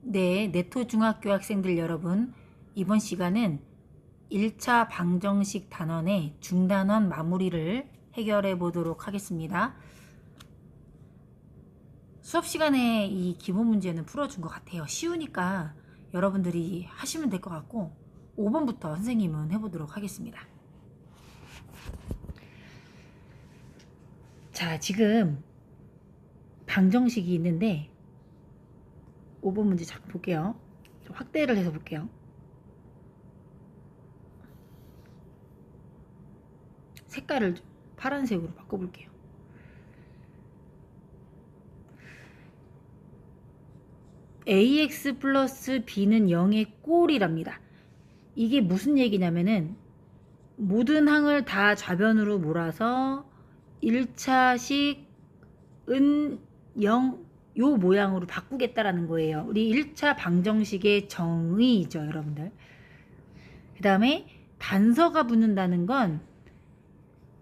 네, 네토 중학교 학생들 여러분, 이번 시간은 1차 방정식 단원의 중단원 마무리를 해결해 보도록 하겠습니다. 수업 시간에 이 기본 문제는 풀어준 것 같아요. 쉬우니까 여러분들이 하시면 될 것 같고 5번부터 선생님은 해보도록 하겠습니다. 자, 지금 방정식이 있는데 5번 문제 잠깐 볼게요. 좀 확대를 해서 볼게요. 색깔을 좀 파란색으로 바꿔볼게요. ax 플러스 b는 0의 꼴이랍니다. 이게 무슨 얘기냐면은 모든 항을 다 좌변으로 몰아서 1차식은 0, 요 모양으로 바꾸겠다라는 거예요. 우리 1차 방정식의 정의이죠, 여러분들. 그 다음에 단서가 붙는다는 건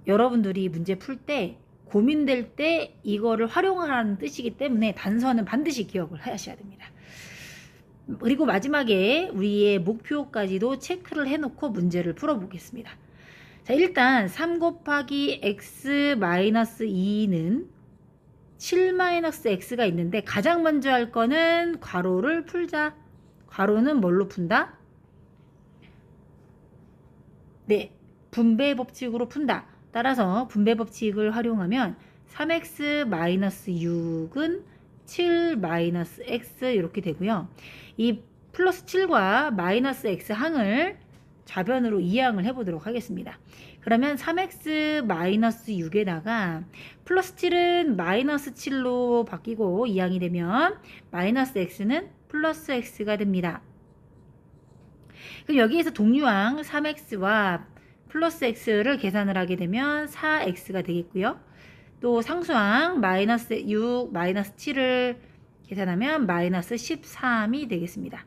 여러분들이 문제 풀 때 고민될 때 이거를 활용하라는 뜻이기 때문에 단서는 반드시 기억을 하셔야 됩니다. 그리고 마지막에 우리의 목표까지도 체크를 해놓고 문제를 풀어보겠습니다. 자, 일단 3 곱하기 x 마이너스 2는 7 마이너스 x가 있는데 가장 먼저 할 거는 괄호를 풀자. 괄호는 뭘로 푼다? 네, 분배 법칙으로 푼다. 따라서 분배 법칙을 활용하면 3x 마이너스 6은 7 마이너스 x 이렇게 되고요. 이 플러스 7과 마이너스 x 항을 좌변으로 이항을 해보도록 하겠습니다. 그러면 3x 마이너스 6에다가 플러스 7은 마이너스 7로 바뀌고 이항이 되면 마이너스 x는 플러스 x가 됩니다. 그럼 여기에서 동류항 3x와 플러스 x를 계산을 하게 되면 4x가 되겠고요. 또 상수항 마이너스 6, 마이너스 7을 계산하면 마이너스 13이 되겠습니다.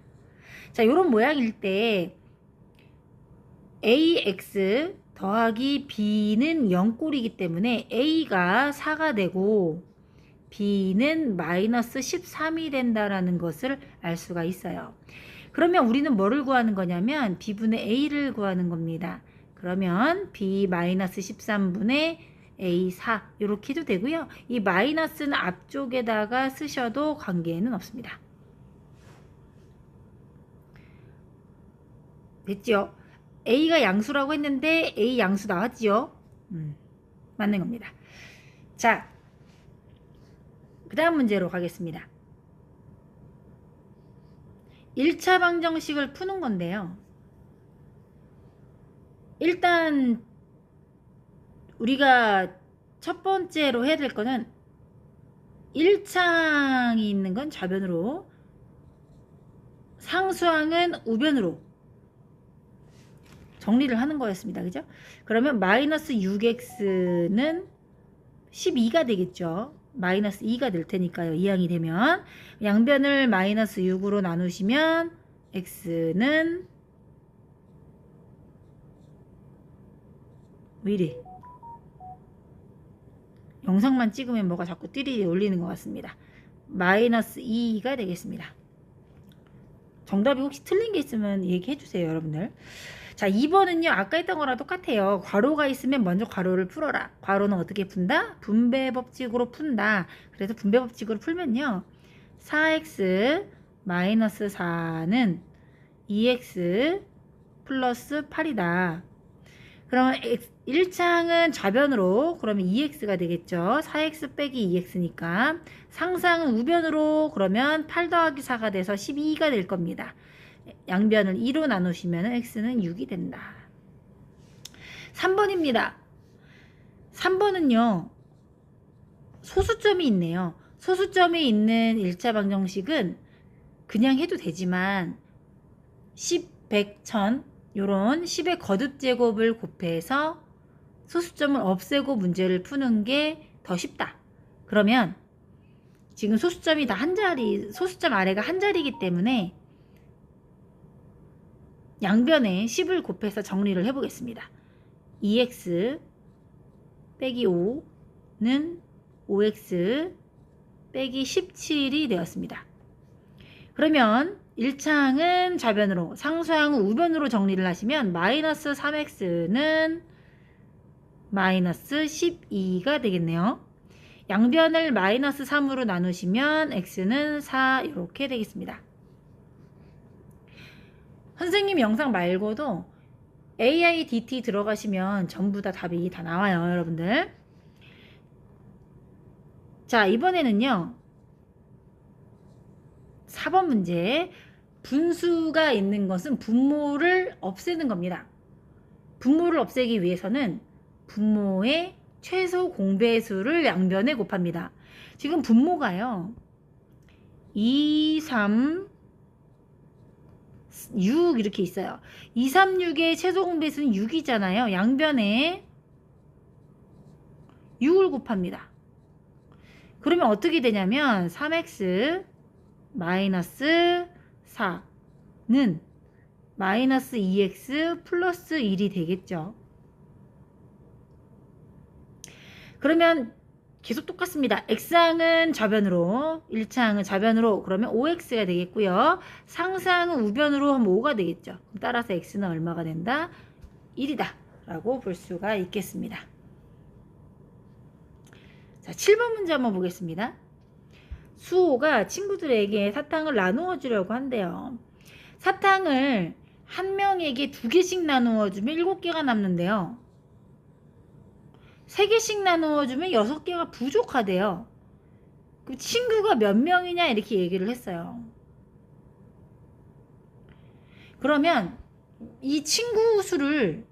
자, 이런 모양일 때 ax 더하기 b는 0꼴이기 때문에 a가 4가 되고 b는 마이너스 13이 된다라는 것을 알 수가 있어요. 그러면 우리는 뭐를 구하는 거냐면 b분의 a를 구하는 겁니다. 그러면 b 마이너스 13분의 a4 이렇게 해도 되고요. 이 마이너스는 앞쪽에다가 쓰셔도 관계는 없습니다. 됐죠? a가 양수라고 했는데 a 양수 나왔지요? 맞는 겁니다. 자, 그 다음 문제로 가겠습니다. 1차 방정식을 푸는 건데요. 일단 우리가 첫 번째로 해야 될 거는 1창이 있는 건 좌변으로, 상수항은 우변으로 정리를 하는 거였습니다. 그죠? 그러면 마이너스 6x는 12가 되겠죠. 마이너스 2가 될 테니까요. 이항이 되면 양변을 마이너스 6으로 나누시면 x는 왜 이래? 영상만 찍으면 뭐가 자꾸 띠리리 올리는 것 같습니다. 마이너스 2가 되겠습니다. 정답이 혹시 틀린 게 있으면 얘기해 주세요, 여러분들. 자, 2번은요. 아까 했던 거랑 똑같아요. 괄호가 있으면 먼저 괄호를 풀어라. 괄호는 어떻게 푼다? 분배 법칙으로 푼다. 그래서 분배 법칙으로 풀면요. 4x 마이너스 4는 2x 플러스 8이다. 그러면 1창은 좌변으로, 그러면 2x가 되겠죠. 4x 빼기 2x니까. 상상은 우변으로, 그러면 8 더하기 4가 돼서 12가 될 겁니다. 양변을 2로 나누시면 x는 6이 된다. 3번입니다. 3번은요. 소수점이 있네요. 소수점이 있는 1차 방정식은 그냥 해도 되지만 10, 100, 1000 요런 10의 거듭 제곱을 곱해서 소수점을 없애고 문제를 푸는 게 더 쉽다. 그러면 지금 소수점이 다 한 자리, 소수점 아래가 한 자리이기 때문에 양변에 10을 곱해서 정리를 해보겠습니다. 2x 빼기 5는 5x 빼기 17이 되었습니다. 그러면 1차항은 좌변으로, 상수항은 우변으로 정리를 하시면 마이너스 3x는 마이너스 12가 되겠네요. 양변을 마이너스 3으로 나누시면 x는 4 이렇게 되겠습니다. 선생님 영상 말고도 AIDT 들어가시면 전부 다 답이 다 나와요, 여러분들. 자, 이번에는요. 4번 문제. 분수가 있는 것은 분모를 없애는 겁니다. 분모를 없애기 위해서는 분모의 최소 공배수를 양변에 곱합니다. 지금 분모가요. 2, 3, 6 이렇게 있어요. 2, 3, 6의 최소 공배수는 6이잖아요. 양변에 6을 곱합니다. 그러면 어떻게 되냐면 3x 마이너스 4는 마이너스 2x 플러스 1이 되겠죠. 그러면 계속 똑같습니다. x항은 좌변으로, 1차항은 좌변으로, 그러면 5x가 되겠고요. 상수항은 우변으로 하면 5가 되겠죠. 따라서 x는 얼마가 된다? 1이다 라고 볼 수가 있겠습니다. 자, 7번 문제 한번 보겠습니다. 수호가 친구들에게 사탕을 나누어 주려고 한대요. 사탕을 한 명에게 2개씩 나누어 주면 7개가 남는데요. 3개씩 나누어 주면 6개가 부족하대요. 그 친구가 몇 명이냐 이렇게 얘기를 했어요. 그러면 이 친구 수를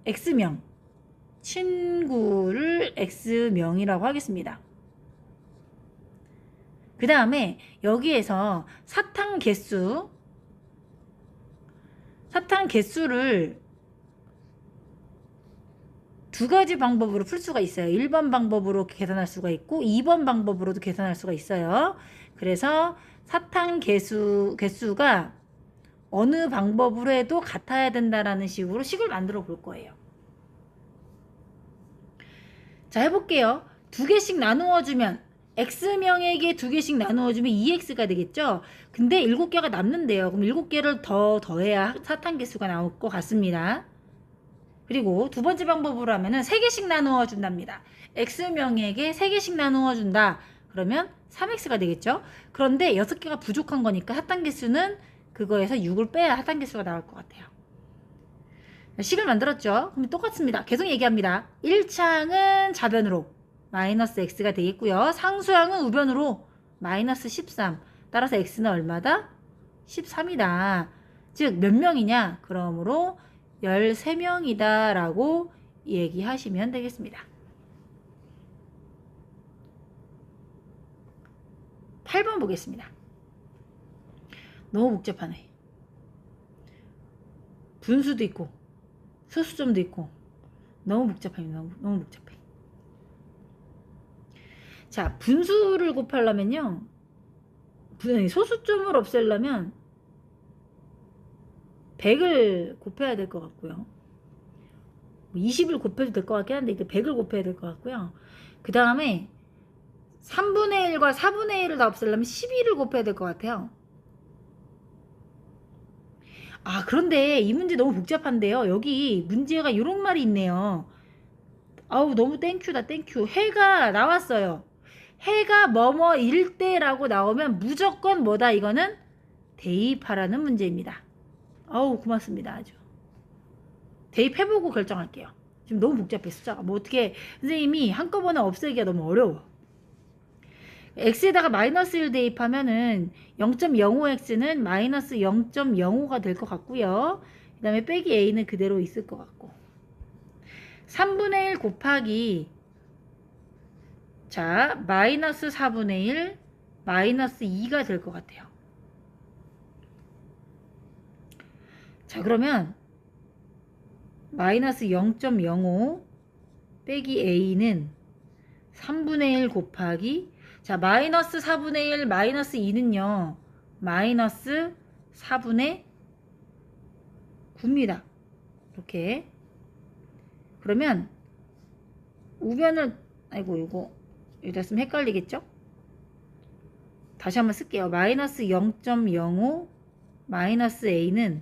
x명, 친구를 x명이라고 하겠습니다. 그 다음에 여기에서 사탕 개수를 두 가지 방법으로 풀 수가 있어요. 1번 방법으로 계산할 수가 있고 2번 방법으로도 계산할 수가 있어요. 그래서 사탕 개수가 어느 방법으로 해도 같아야 된다라는 식으로 식을 만들어 볼 거예요. 자, 해볼게요. 2개씩 나누어 주면 x명에게 2개씩 나누어 주면 2x가 되겠죠. 근데 7개가 남는데요. 그럼 7개를 더 더해야 사탕 개수가 나올 것 같습니다. 그리고 두 번째 방법으로 하면은 3개씩 나누어 준답니다. x명에게 3개씩 나누어 준다. 그러면 3x가 되겠죠. 그런데 6개가 부족한 거니까 사탕 개수는 그거에서 6을 빼야 사탕 개수가 나올 것 같아요. 식을 만들었죠. 그럼 똑같습니다. 계속 얘기합니다. 1차항은 좌변으로 마이너스 x가 되겠고요. 상수항은 우변으로 마이너스 13. 따라서 x는 얼마다? 13이다. 즉 몇 명이냐? 그러므로 13명이다 라고 얘기하시면 되겠습니다. 8번 보겠습니다. 너무 복잡하네. 분수도 있고 소수점도 있고 너무 복잡합니다. 너무 복잡해. 자, 분수를 곱하려면요. 소수점을 없애려면 100을 곱해야 될 것 같고요. 20을 곱해도 될 것 같긴 한데 이제 100을 곱해야 될 것 같고요. 그 다음에 3분의 1과 4분의 1을 다 없애려면 12를 곱해야 될 것 같아요. 아, 그런데 이 문제 너무 복잡한데요. 여기 문제가 이런 말이 있네요. 아우, 너무 땡큐다, 땡큐. 해가 나왔어요. 해가 뭐뭐일 때라고 나오면 무조건 뭐다, 이거는 대입하라는 문제입니다. 아우, 고맙습니다. 아주. 대입해보고 결정할게요. 지금 너무 복잡해, 숫자가. 뭐 어떻게 선생님이 한꺼번에 없애기가 너무 어려워. x에다가 마이너스 1 대입하면은 0.05x는 마이너스 0.05가 될 것 같고요. 그 다음에 빼기 a는 그대로 있을 것 같고. 3분의 1 곱하기 자, 마이너스 4분의 1 마이너스 2가 될 것 같아요. 자, 그러면 마이너스 0.05 빼기 a는 3분의 1 곱하기 자, 마이너스 4분의 1 마이너스 2는요. 마이너스 4분의 9입니다. 이렇게. 그러면 우변을 아이고 이거 여기다 쓰면 헷갈리겠죠? 다시 한번 쓸게요. 마이너스 0.05 마이너스 a는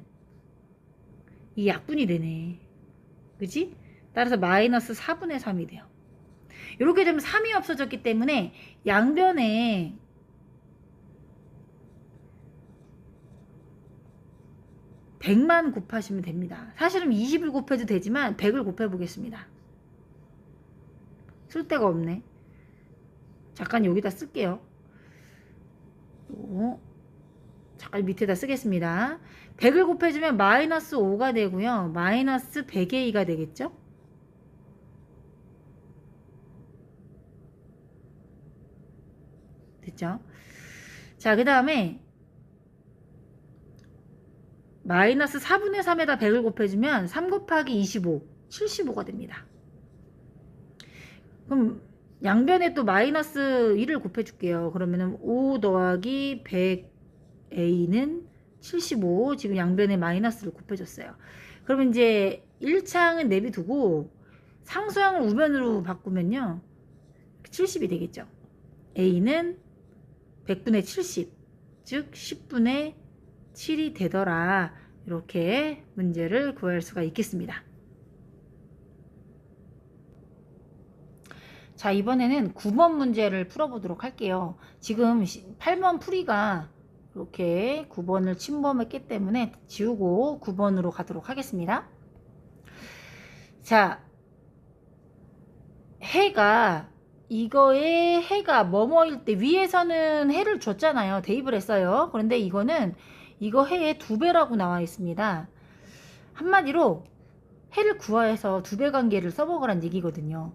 이 약분이 되네. 그지? 따라서 마이너스 4분의 3이 돼요. 이렇게 되면 3이 없어졌기 때문에 양변에 100만 곱하시면 됩니다. 사실은 20을 곱해도 되지만 100을 곱해 보겠습니다. 쓸 데가 없네. 잠깐 여기다 쓸게요. 잠깐 밑에다 쓰겠습니다. 100을 곱해주면 마이너스 5가 되고요. 마이너스 100의 2가 되겠죠? 됐죠? 자, 그 다음에 마이너스 4분의 3에다 100을 곱해주면 3 곱하기 25, 75가 됩니다. 그럼 양변에 또 마이너스 1을 곱해줄게요. 그러면은 5 더하기 100a는 75. 지금 양변에 마이너스를 곱해줬어요. 그러면 이제 1창은 내비두고 상수항을 우변으로 바꾸면요. 70이 되겠죠. a는 100분의 70, 즉 10분의 7이 되더라. 이렇게 문제를 구할 수가 있겠습니다. 자, 이번에는 9번 문제를 풀어보도록 할게요. 지금 8번 풀이가 이렇게 9번을 침범했기 때문에 지우고 9번으로 가도록 하겠습니다. 자, 해가 이거의 해가 뭐뭐일 때 위에서는 해를 줬잖아요. 대입을 했어요. 그런데 이거는 이거 해의 2배라고 나와 있습니다. 한마디로 해를 구하여서 2배 관계를 써먹으란 얘기거든요.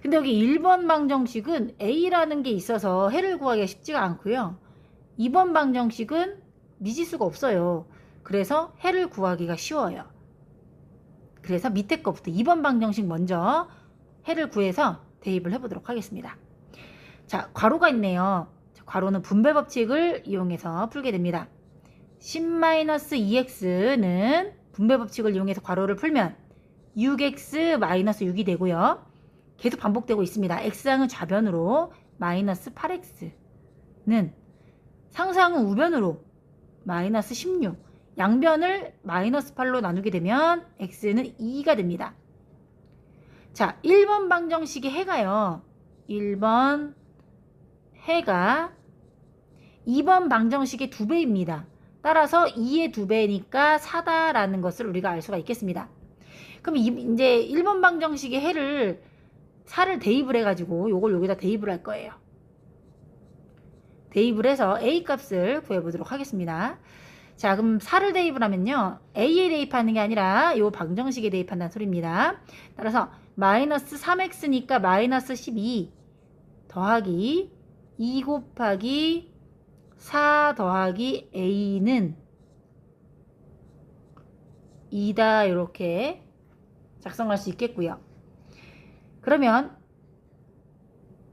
근데 여기 1번 방정식은 a라는 게 있어서 해를 구하기가 쉽지가 않고요. 2번 방정식은 미지수가 없어요. 그래서 해를 구하기가 쉬워요. 그래서 밑에 거부터 2번 방정식 먼저 해를 구해서 대입을 해보도록 하겠습니다. 자, 괄호가 있네요. 자, 괄호는 분배 법칙을 이용해서 풀게 됩니다. 10-2x는 분배 법칙을 이용해서 괄호를 풀면 6x-6이 되고요. 계속 반복되고 있습니다. x항은 좌변으로 마이너스 8x는 상수항은 우변으로 마이너스 16, 양변을 마이너스 8로 나누게 되면 x는 2가 됩니다. 자, 1번 방정식의 해가요. 1번 해가 2번 방정식의 2배입니다. 따라서 2의 2배니까 4다라는 것을 우리가 알 수가 있겠습니다. 그럼 이제 1번 방정식의 해를 4를 대입을 해가지고 요걸 여기다 대입을 할 거예요. 대입을 해서 a 값을 구해보도록 하겠습니다. 자, 그럼 4를 대입을 하면요. a에 대입하는 게 아니라 요 방정식에 대입한다는 소리입니다. 따라서 마이너스 3x니까 마이너스 12 더하기 2 곱하기 4 더하기 a는 2다 이렇게 작성할 수 있겠고요. 그러면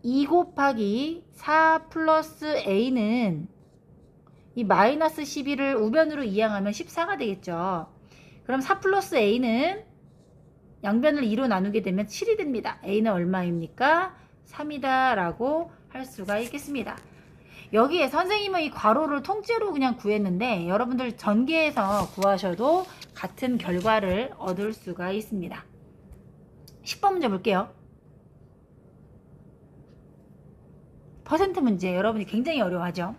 2 곱하기 4 플러스 a는 이 마이너스 12를 우변으로 이항하면 14가 되겠죠. 그럼 4 플러스 a는 양변을 2로 나누게 되면 7이 됩니다. a는 얼마입니까? 3이다 라고 할 수가 있겠습니다. 여기에 선생님은 이 괄호를 통째로 그냥 구했는데 여러분들 전개해서 구하셔도 같은 결과를 얻을 수가 있습니다. 10번 문제 볼게요. 퍼센트 문제 여러분이 굉장히 어려워하죠.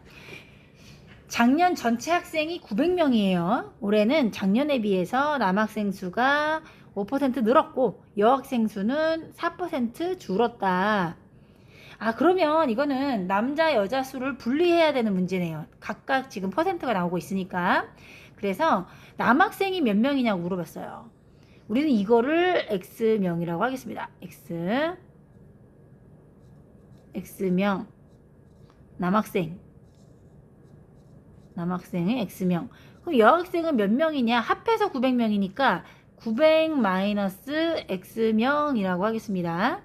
작년 전체 학생이 900명이에요. 올해는 작년에 비해서 남학생 수가 5% 늘었고 여학생 수는 4% 줄었다. 아, 그러면 이거는 남자 여자 수를 분리해야 되는 문제네요. 각각 지금 퍼센트가 나오고 있으니까. 그래서 남학생이 몇 명이냐고 물어봤어요. 우리는 이거를 x명이라고 하겠습니다. x명 남학생의 x명. 그럼 여학생은 몇 명이냐? 합해서 900명이니까 900 마이너스 x명이라고 하겠습니다.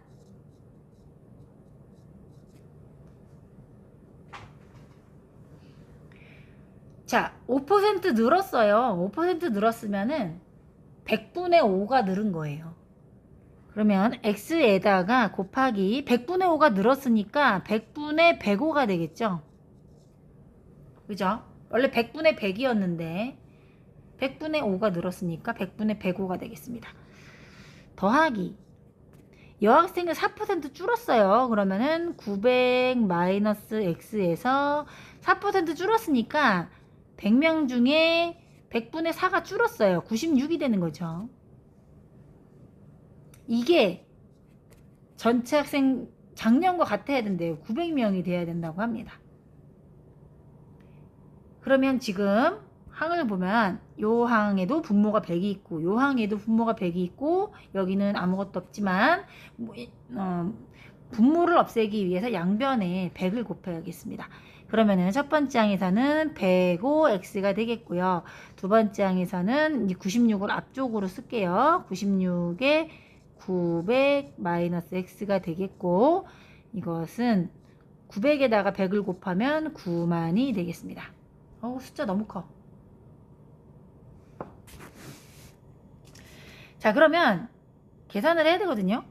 자, 5% 늘었어요. 5% 늘었으면은 100분의 5가 늘은 거예요. 그러면 x에다가 곱하기 100분의 5가 늘었으니까 100분의 105가 되겠죠. 그죠? 원래 100분의 100이었는데 100분의 5가 늘었으니까 100분의 105가 되겠습니다. 더하기 여학생은 4% 줄었어요. 그러면은 900 마이너스 x에서 4% 줄었으니까 100명 중에 100분의 4가 줄었어요. 96이 되는 거죠. 이게 전체 학생 작년과 같아야 된대요. 900명이 돼야 된다고 합니다. 그러면 지금 항을 보면 요 항에도 분모가 100이 있고 요 항에도 분모가 100이 있고 여기는 아무것도 없지만 분모를 없애기 위해서 양변에 100을 곱해야겠습니다. 그러면은 첫 번째 항에서는 105x가 되겠고요. 두 번째 항에서는 96을 앞쪽으로 쓸게요. 96에 900 마이너스 x가 되겠고 이것은 900에다가 100을 곱하면 9만이 되겠습니다. 숫자 너무 커. 자, 그러면 계산을 해야 되거든요.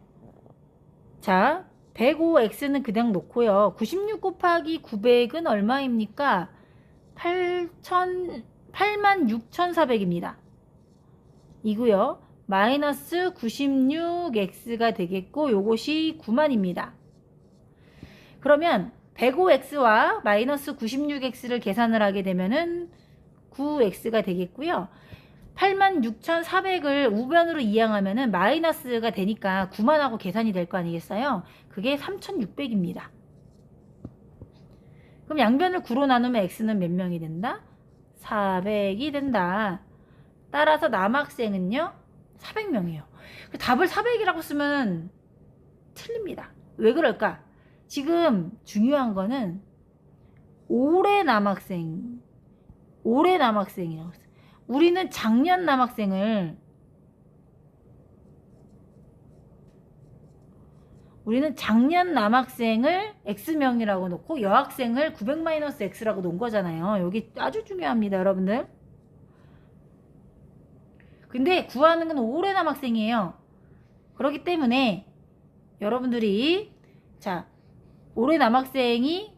자, 105x는 그냥 놓고요. 96 곱하기 900은 얼마입니까? 86,400입니다. 이고요. 마이너스 96x가 되겠고 요것이 9만입니다. 그러면 105x와 마이너스 96x를 계산을 하게 되면은 9x가 되겠고요. 86,400을 우변으로 이항하면은 마이너스가 되니까 9만하고 계산이 될 거 아니겠어요? 그게 3,600입니다. 그럼 양변을 9로 나누면 x는 몇 명이 된다? 400이 된다. 따라서 남학생은요 400명이에요. 답을 400이라고 쓰면 틀립니다. 왜 그럴까? 지금 중요한 거는 올해 남학생이라고 했어요. 우리는 작년 남학생을 X명이라고 놓고 여학생을 900-X라고 놓은 거잖아요. 여기 아주 중요합니다, 여러분들. 근데 구하는 건 올해 남학생이에요. 그렇기 때문에 여러분들이 자, 올해 남학생이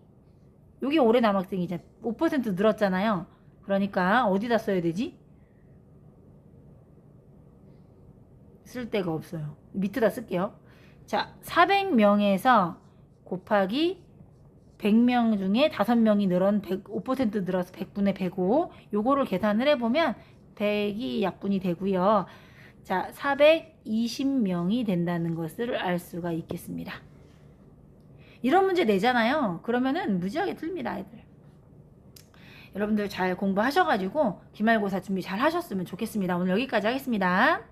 여기 올해 남학생이잖아. 5% 늘었잖아요. 그러니까 어디다 써야 되지? 쓸 데가 없어요. 밑에다 쓸게요. 자, 400명에서 곱하기 100명 중에 5명이 늘은 5% 늘어서 100분의 105 요거를 계산을 해보면 100이 약분이 되고요. 자, 420명이 된다는 것을 알 수가 있겠습니다. 이런 문제 내잖아요. 그러면은 무지하게 틀립니다, 아이들. 여러분들 잘 공부하셔가지고 기말고사 준비 잘 하셨으면 좋겠습니다. 오늘 여기까지 하겠습니다.